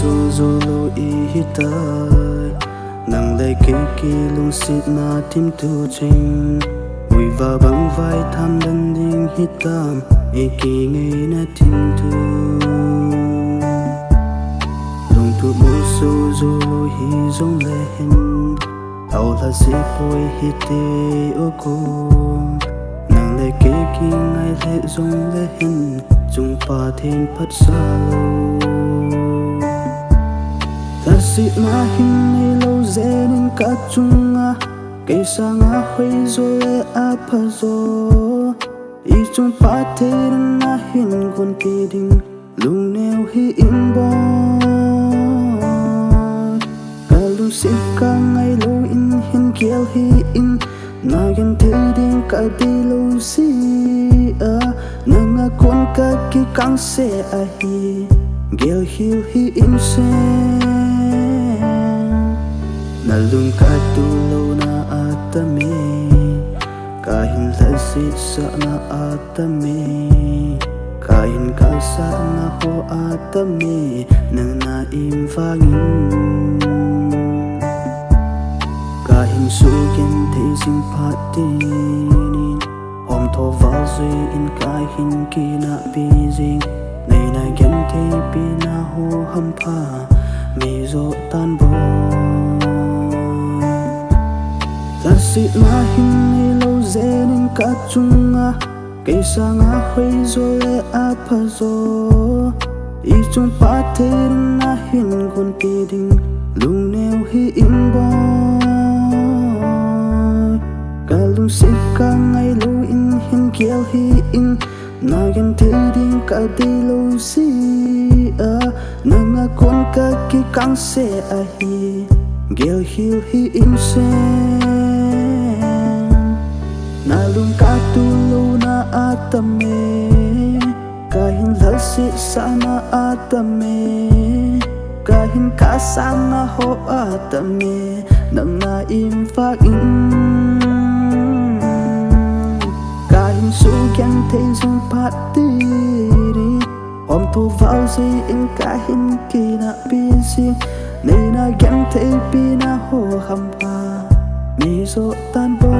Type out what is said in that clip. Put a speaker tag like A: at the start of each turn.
A: su zo lo i hitai nang lệ kê kê lung xịt na tim tu chinh ui và băng vai tham đân dinh hitam e kê ngay na tim tu lung tu bu su zo lo hi zong lệ hin au là si poi hi te o ko nang lệ kê kê ngay lệ zong lệ hin chung pa thêm phát xa ta sĩ na hin hay lâu dễ nên cả chung cây sang huy rồi lệ apa rồi ý chung pa thêm na hin còn tì đình lung neo hi in bo cả lung sĩ cả ngày lâu in hin kiel hi in na gen thế đình cả đi lâu xí nanga con ka ki kang se a hi gel hil hi in se na lung ka tu lo na atame ka hin la si sa na atame ka hin ka sa na ho atame nang na im vangin ka hin su gen te sim patin om tho vào duy in cái hin kỳ na bizing này na gen te pi na ho ham pha mi zo tan bo ta si na hin ni lâu dễ nên cả chung cây sang huy rồi lệ apa zo i chung pa thế na hin còn tì đình lung neo hi in bo cả lung si cả ngày lâu in hin kiel hi in na gen thế đình cả đi lâu xí nanga con ka ki kang se a hi gel hil hi in se na lung ka tu lo na atame ka hin la si sa na atame ka hin ka sa na ho atame nang na im fa in su gen te dung pat tiri om thu vào gì in ka hin ki na busy nei na gen te pi na ho ham pa mi so tan bo